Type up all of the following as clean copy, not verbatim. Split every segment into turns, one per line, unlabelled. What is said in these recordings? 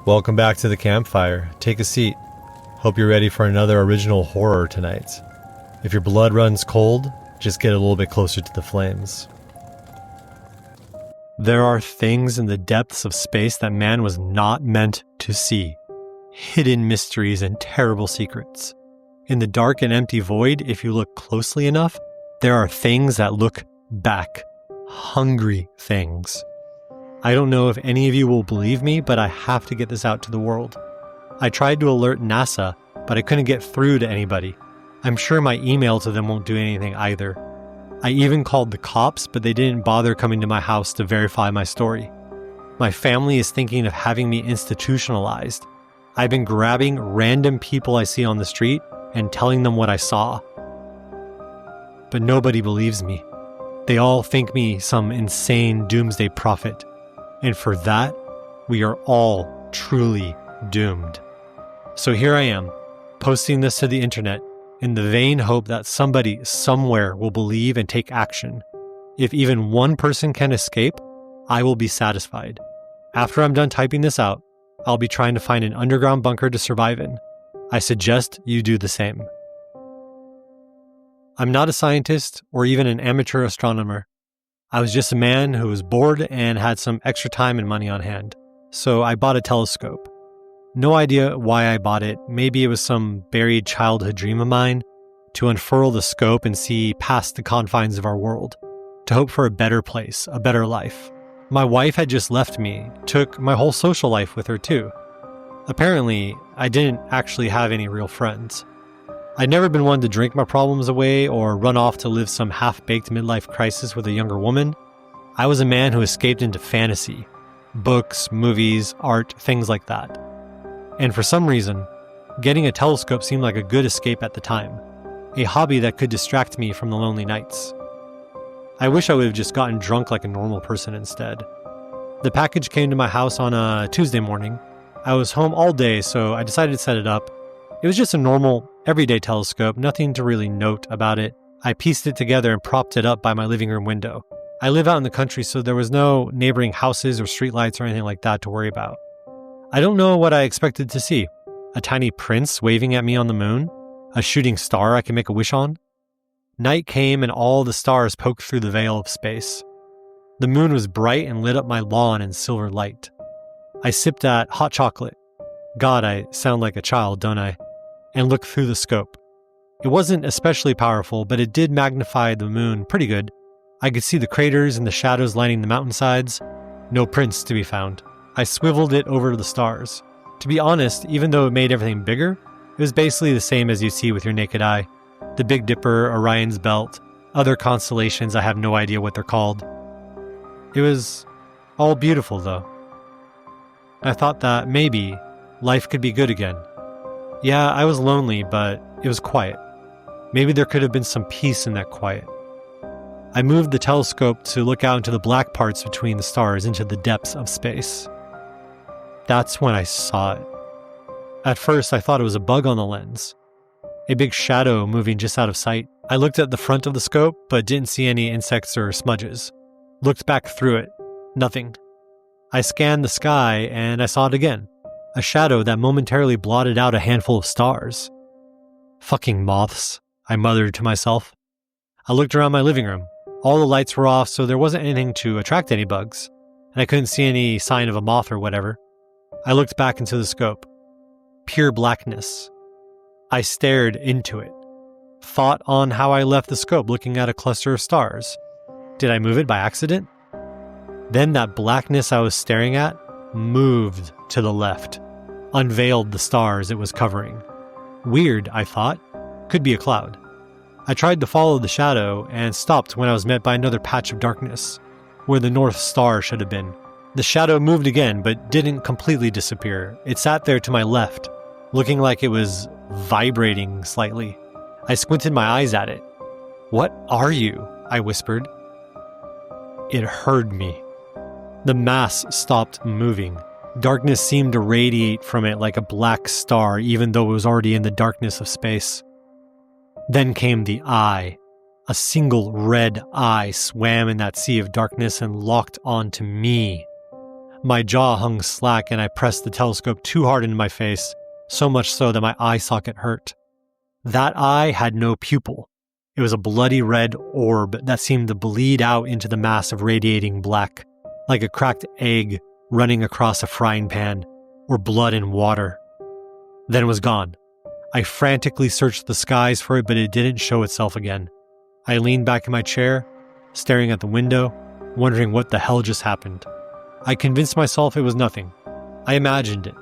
Welcome back to the campfire. Take a seat. Hope you're ready for another original horror tonight. If your blood runs cold, just get a little bit closer to the flames. There are things in the depths of space that man was not meant to see. Hidden mysteries and terrible secrets. In the dark and empty void, if you look closely enough, there are things that look back. Hungry things. I don't know if any of you will believe me, but I have to get this out to the world. I tried to alert NASA, but I couldn't get through to anybody. I'm sure my email to them won't do anything either. I even called the cops, but they didn't bother coming to my house to verify my story. My family is thinking of having me institutionalized. I've been grabbing random people I see on the street and telling them what I saw. But nobody believes me. They all think me some insane doomsday prophet. And for that, we are all truly doomed. So here I am, posting this to the internet in the vain hope that somebody somewhere will believe and take action. If even one person can escape, I will be satisfied. After I'm done typing this out, I'll be trying to find an underground bunker to survive in. I suggest you do the same. I'm not a scientist or even an amateur astronomer. I was just a man who was bored and had some extra time and money on hand. So I bought a telescope. No idea why I bought it. Maybe it was some buried childhood dream of mine to unfurl the scope and see past the confines of our world, to hope for a better place, a better life. My wife had just left me, took my whole social life with her too. Apparently, I didn't actually have any real friends. I'd never been one to drink my problems away or run off to live some half-baked midlife crisis with a younger woman. I was a man who escaped into fantasy, books, movies, art, things like that. And for some reason, getting a telescope seemed like a good escape at the time, a hobby that could distract me from the lonely nights. I wish I would have just gotten drunk like a normal person instead. The package came to my house on a Tuesday morning. I was home all day, so I decided to set it up. It was just a normal, everyday telescope, nothing to really note about it. I pieced it together and propped it up by my living room window. I live out in the country, so there was no neighboring houses or streetlights or anything like that to worry about. I don't know what I expected to see. A tiny prince waving at me on the moon? A shooting star I can make a wish on? Night came and all the stars poked through the veil of space. The moon was bright and lit up my lawn in silver light. I sipped at hot chocolate. God, I sound like a child, don't I? And looked through the scope. It wasn't especially powerful, but it did magnify the moon pretty good. I could see the craters and the shadows lining the mountainsides. No prince to be found. I swiveled it over to the stars. To be honest, even though it made everything bigger, it was basically the same as you see with your naked eye. The Big Dipper, Orion's Belt, other constellations, I have no idea what they're called. It was all beautiful though. I thought that maybe life could be good again. Yeah, I was lonely, but it was quiet. Maybe there could have been some peace in that quiet. I moved the telescope to look out into the black parts between the stars, into the depths of space. That's when I saw it. At first, I thought it was a bug on the lens. A big shadow moving just out of sight. I looked at the front of the scope, but didn't see any insects or smudges. Looked back through it. Nothing. I scanned the sky, and I saw it again. A shadow that momentarily blotted out a handful of stars. Fucking moths, I muttered to myself. I looked around my living room. All the lights were off, so there wasn't anything to attract any bugs, and I couldn't see any sign of a moth or whatever. I looked back into the scope. Pure blackness. I stared into it. Thought on how I left the scope looking at a cluster of stars. Did I move it by accident? Then that blackness I was staring at moved to the left, unveiled the stars it was covering. Weird, I thought. Could be a cloud. I tried to follow the shadow and stopped when I was met by another patch of darkness, where the North Star should have been. The shadow moved again, but didn't completely disappear. It sat there to my left, looking like it was vibrating slightly. I squinted my eyes at it. "What are you?" I whispered. It heard me. The mass stopped moving. Darkness seemed to radiate from it like a black star, even though it was already in the darkness of space. Then came the eye. A single red eye swam in that sea of darkness and locked onto me. My jaw hung slack and I pressed the telescope too hard into my face, so much so that my eye socket hurt. That eye had no pupil. It was a bloody red orb that seemed to bleed out into the mass of radiating black, like a cracked egg running across a frying pan, or blood in water. Then it was gone. I frantically searched the skies for it, but it didn't show itself again. I leaned back in my chair, staring at the window, wondering what the hell just happened. I convinced myself it was nothing. I imagined it.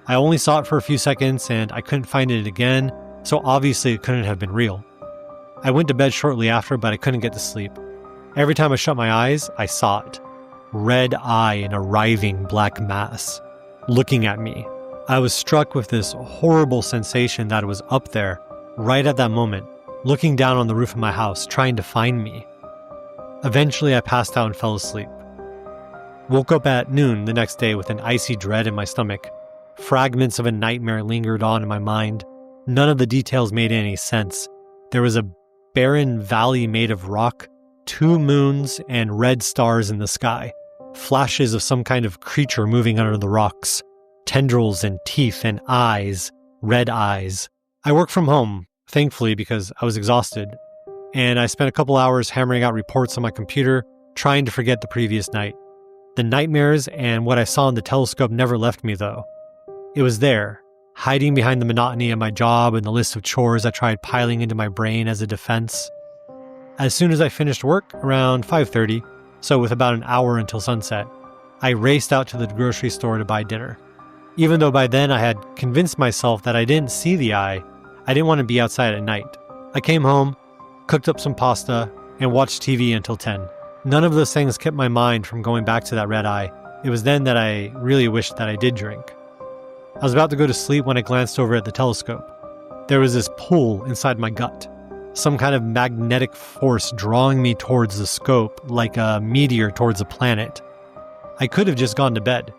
I only saw it for a few seconds and I couldn't find it again, so obviously it couldn't have been real. I went to bed shortly after, but I couldn't get to sleep. Every time I shut my eyes, I saw it. Red eye in a writhing black mass, looking at me. I was struck with this horrible sensation that it was up there, right at that moment, looking down on the roof of my house, trying to find me. Eventually, I passed out and fell asleep. Woke up at noon the next day with an icy dread in my stomach. Fragments of a nightmare lingered on in my mind. None of the details made any sense. There was a barren valley made of rock, 2 moons, and red stars in the sky. Flashes of some kind of creature moving under the rocks. Tendrils and teeth and eyes. Red eyes. I work from home, thankfully, because I was exhausted. And I spent a couple hours hammering out reports on my computer, trying to forget the previous night. The nightmares and what I saw in the telescope never left me, though. It was there, hiding behind the monotony of my job and the list of chores I tried piling into my brain as a defense. As soon as I finished work, around 5:30, so with about an hour until sunset, I raced out to the grocery store to buy dinner. Even though by then I had convinced myself that I didn't see the eye, I didn't want to be outside at night. I came home, cooked up some pasta, and watched TV until 10. None of those things kept my mind from going back to that red eye. It was then that I really wished that I did drink. I was about to go to sleep when I glanced over at the telescope. There was this pull inside my gut, some kind of magnetic force drawing me towards the scope like a meteor towards a planet. I could have just gone to bed,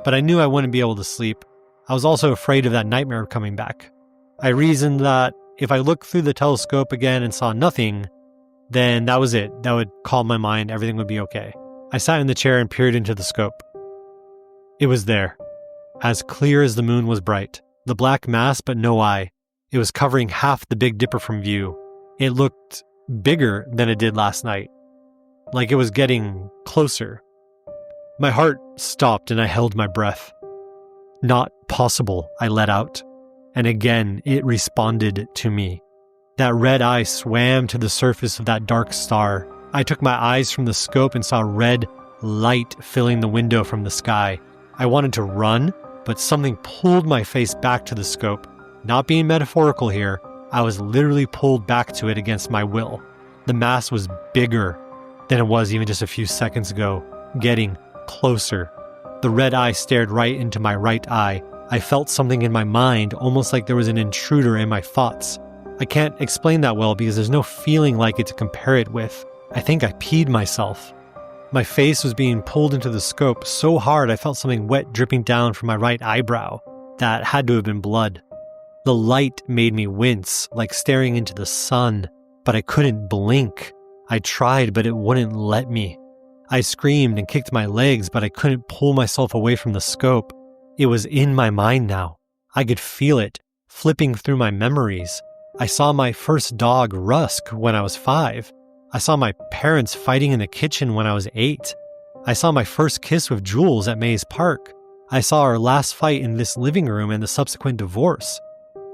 but I knew I wouldn't be able to sleep. I was also afraid of that nightmare coming back. I reasoned that if I looked through the telescope again and saw nothing, then that was it. That would calm my mind. Everything would be okay. I sat in the chair and peered into the scope. It was there, as clear as the moon was bright. The black mass, but no eye. It was covering half the Big Dipper from view. It looked bigger than it did last night, like it was getting closer. My heart stopped and I held my breath. Not possible, I let out. And again, it responded to me. That red eye swam to the surface of that dark star. I took my eyes from the scope and saw red light filling the window from the sky. I wanted to run, but something pulled my face back to the scope. Not being metaphorical here, I was literally pulled back to it against my will. The mass was bigger than it was even just a few seconds ago, getting closer. The red eye stared right into my right eye. I felt something in my mind, almost like there was an intruder in my thoughts. I can't explain that well because there's no feeling like it to compare it with. I think I peed myself. My face was being pulled into the scope so hard I felt something wet dripping down from my right eyebrow. That had to have been blood. The light made me wince, like staring into the sun, but I couldn't blink. I tried, but it wouldn't let me. I screamed and kicked my legs, but I couldn't pull myself away from the scope. It was in my mind now. I could feel it, flipping through my memories. I saw my first dog, Rusk, when I was 5. I saw my parents fighting in the kitchen when I was 8. I saw my first kiss with Jules at Maze Park. I saw our last fight in this living room and the subsequent divorce.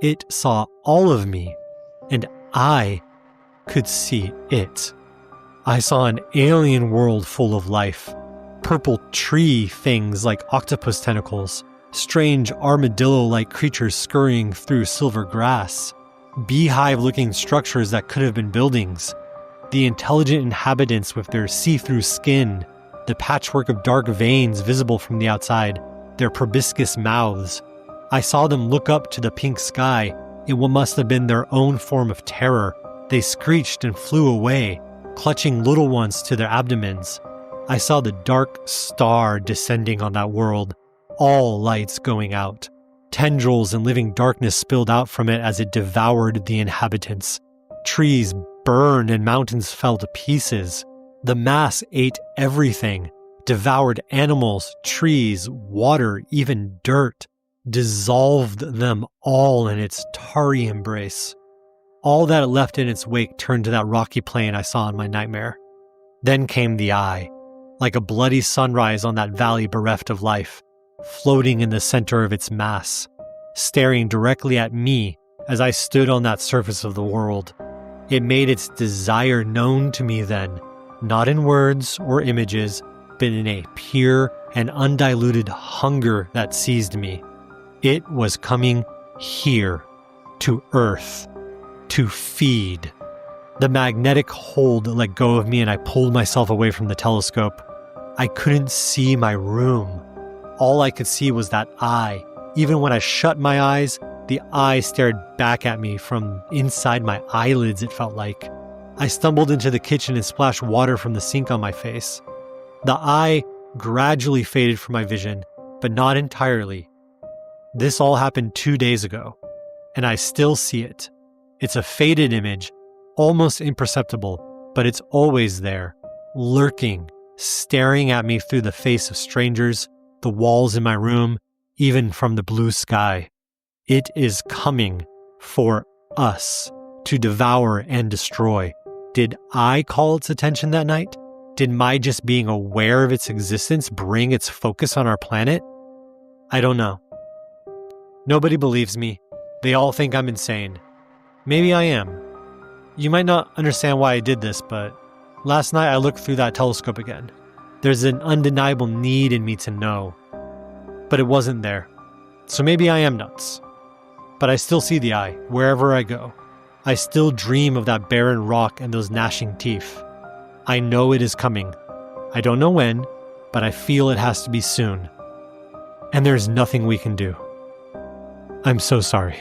It saw all of me, and I could see it. I saw an alien world full of life. Purple tree things like octopus tentacles, strange armadillo-like creatures scurrying through silver grass, beehive-looking structures that could have been buildings, the intelligent inhabitants with their see-through skin, the patchwork of dark veins visible from the outside, their proboscis mouths. I saw them look up to the pink sky in what must have been their own form of terror. They screeched and flew away, clutching little ones to their abdomens. I saw the dark star descending on that world, all lights going out. Tendrils and living darkness spilled out from it as it devoured the inhabitants. Trees burned and mountains fell to pieces. The mass ate everything, devoured animals, trees, water, even dirt, dissolved them all in its tarry embrace. All that it left in its wake turned to that rocky plain I saw in my nightmare. Then came the eye, like a bloody sunrise on that valley bereft of life, floating in the center of its mass, staring directly at me as I stood on that surface of the world. It made its desire known to me then, not in words or images, but in a pure and undiluted hunger that seized me. It was coming here, to Earth, to feed. The magnetic hold let go of me and I pulled myself away from the telescope. I couldn't see my room. All I could see was that eye. Even when I shut my eyes, the eye stared back at me from inside my eyelids, it felt like. I stumbled into the kitchen and splashed water from the sink on my face. The eye gradually faded from my vision, but not entirely. This all happened 2 days ago, and I still see it. It's a faded image, almost imperceptible, but it's always there, lurking, staring at me through the face of strangers, the walls in my room, even from the blue sky. It is coming for us to devour and destroy. Did I call its attention that night? Did my just being aware of its existence bring its focus on our planet? I don't know. Nobody believes me. They all think I'm insane. Maybe I am. You might not understand why I did this, but last night I looked through that telescope again. There's an undeniable need in me to know. But it wasn't there. So maybe I am nuts. But I still see the eye, wherever I go. I still dream of that barren rock and those gnashing teeth. I know it is coming. I don't know when, but I feel it has to be soon. And there's nothing we can do. I'm so sorry.